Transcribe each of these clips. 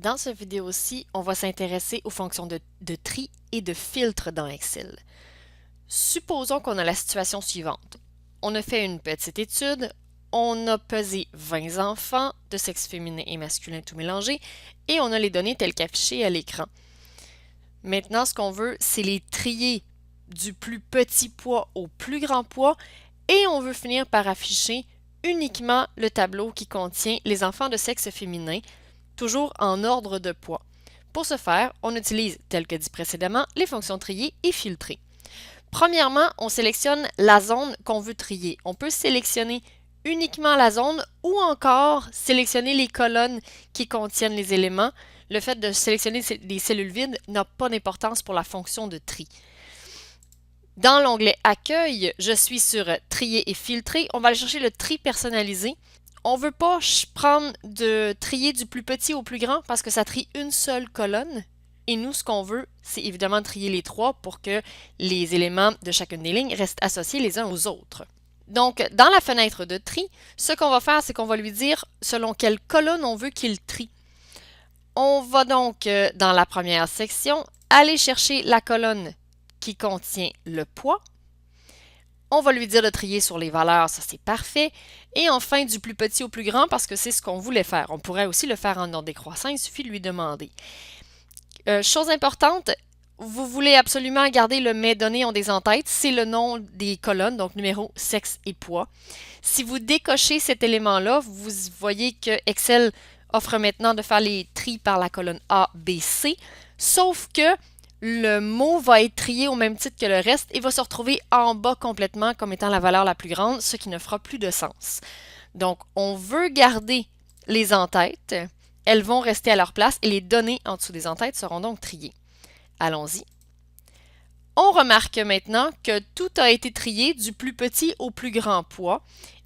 Dans cette vidéo-ci, on va s'intéresser aux fonctions de tri et de filtre dans Excel. Supposons qu'on a la situation suivante. On a fait une petite étude, on a pesé 20 enfants de sexe féminin et masculin tout mélangés et on a les données telles qu'affichées à l'écran. Maintenant, ce qu'on veut, c'est les trier du plus petit poids au plus grand poids et on veut finir par afficher uniquement le tableau qui contient les enfants de sexe féminin, toujours en ordre de poids. Pour ce faire, on utilise, tel que dit précédemment, les fonctions trier et filtrer. Premièrement, on sélectionne la zone qu'on veut trier. On peut sélectionner uniquement la zone ou encore sélectionner les colonnes qui contiennent les éléments. Le fait de sélectionner des cellules vides n'a pas d'importance pour la fonction de tri. Dans l'onglet Accueil, je suis sur Trier et filtrer. On va aller chercher le tri personnalisé. On ne veut pas prendre de trier du plus petit au plus grand parce que ça trie une seule colonne. Et nous, ce qu'on veut, c'est évidemment trier les trois pour que les éléments de chacune des lignes restent associés les uns aux autres. Donc, dans la fenêtre de tri, ce qu'on va faire, c'est qu'on va lui dire selon quelle colonne on veut qu'il trie. On va donc, dans la première section, aller chercher la colonne qui contient le poids. On va lui dire de trier sur les valeurs, ça c'est parfait. Et enfin, du plus petit au plus grand, parce que c'est ce qu'on voulait faire. On pourrait aussi le faire en ordre décroissant, il suffit de lui demander. Chose importante, vous voulez absolument garder le mais données ont des en-têtes, c'est le nom des colonnes, donc numéro, sexe et poids. Si vous décochez cet élément-là, vous voyez que Excel offre maintenant de faire les tris par la colonne A, B, C, sauf que le mot va être trié au même titre que le reste et va se retrouver en bas complètement comme étant la valeur la plus grande, ce qui ne fera plus de sens. Donc, on veut garder les en-têtes, elles vont rester à leur place et les données en dessous des en-têtes seront donc triées. Allons-y. On remarque maintenant que tout a été trié du plus petit au plus grand poids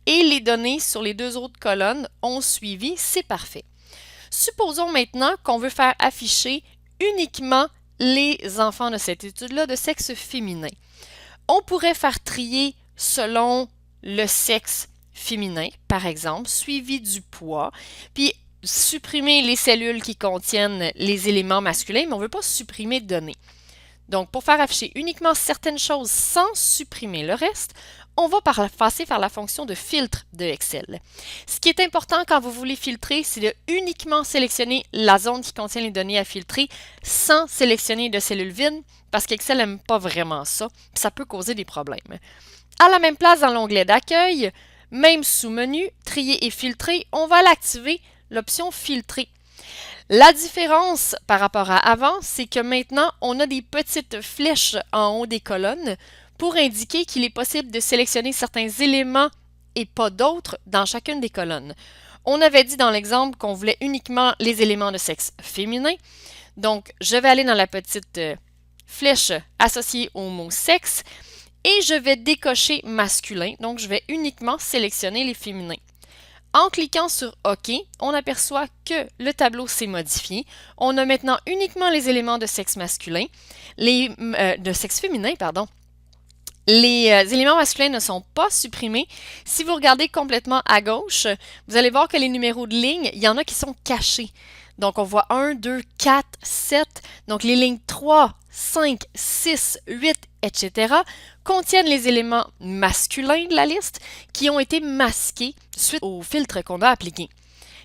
et les données sur les deux autres colonnes ont suivi, c'est parfait. Supposons maintenant qu'on veut faire afficher uniquement les enfants de cette étude-là de sexe féminin. On pourrait faire trier selon le sexe féminin, par exemple, suivi du poids, puis supprimer les cellules qui contiennent les éléments masculins, mais on ne veut pas supprimer de données. Donc, pour faire afficher uniquement certaines choses sans supprimer le reste, on va passer par la fonction de filtre de Excel. Ce qui est important quand vous voulez filtrer, c'est de uniquement sélectionner la zone qui contient les données à filtrer sans sélectionner de cellules vides, parce qu'Excel n'aime pas vraiment ça, ça peut causer des problèmes. À la même place dans l'onglet d'accueil, même sous-menu, trier et filtrer, on va l'activer l'option filtrer. La différence par rapport à avant, c'est que maintenant, on a des petites flèches en haut des colonnes pour indiquer qu'il est possible de sélectionner certains éléments et pas d'autres dans chacune des colonnes. On avait dit dans l'exemple qu'on voulait uniquement les éléments de sexe féminin. Donc, je vais aller dans la petite flèche associée au mot sexe et je vais décocher masculin. Donc, je vais uniquement sélectionner les féminins. En cliquant sur OK, on aperçoit que le tableau s'est modifié. On a maintenant uniquement les éléments de sexe masculin, de sexe féminin, pardon. Les éléments masculins ne sont pas supprimés. Si vous regardez complètement à gauche, vous allez voir que les numéros de ligne, il y en a qui sont cachés. Donc, on voit 1, 2, 4, 7. Donc, les lignes 3, 5, 6, 8, etc. contiennent les éléments masculins de la liste qui ont été masqués suite au filtre qu'on a appliqué.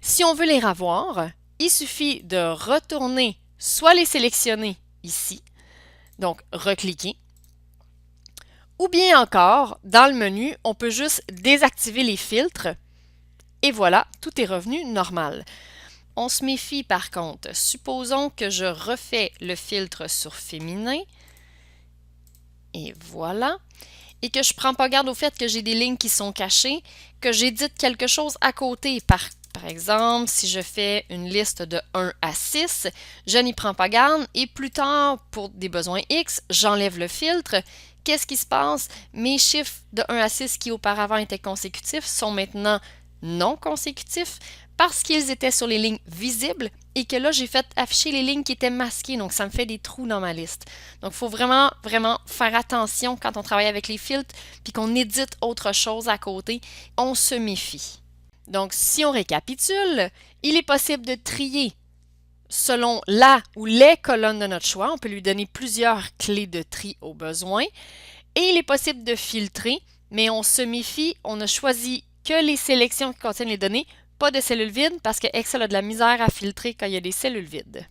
Si on veut les revoir, il suffit de retourner, soit les sélectionner ici, donc recliquer, ou bien encore, dans le menu, on peut juste désactiver les filtres et voilà, tout est revenu normal. On se méfie par contre. Supposons que je refais le filtre sur féminin. Et voilà. Et que je ne prends pas garde au fait que j'ai des lignes qui sont cachées, que j'édite quelque chose à côté. Par exemple, si je fais une liste de 1 à 6, je n'y prends pas garde et plus tard, pour des besoins X, j'enlève le filtre. Qu'est-ce qui se passe? Mes chiffres de 1 à 6 qui auparavant étaient consécutifs sont maintenant non consécutifs parce qu'ils étaient sur les lignes visibles et que là, j'ai fait afficher les lignes qui étaient masquées. Donc, ça me fait des trous dans ma liste. Donc, il faut vraiment, vraiment faire attention quand on travaille avec les filtres puis qu'on édite autre chose à côté. On se méfie. Donc, si on récapitule, il est possible de trier selon la ou les colonnes de notre choix. On peut lui donner plusieurs clés de tri au besoin. Et il est possible de filtrer, mais on se méfie, on ne choisit que les sélections qui contiennent les données, pas de cellules vides, parce que Excel a de la misère à filtrer quand il y a des cellules vides.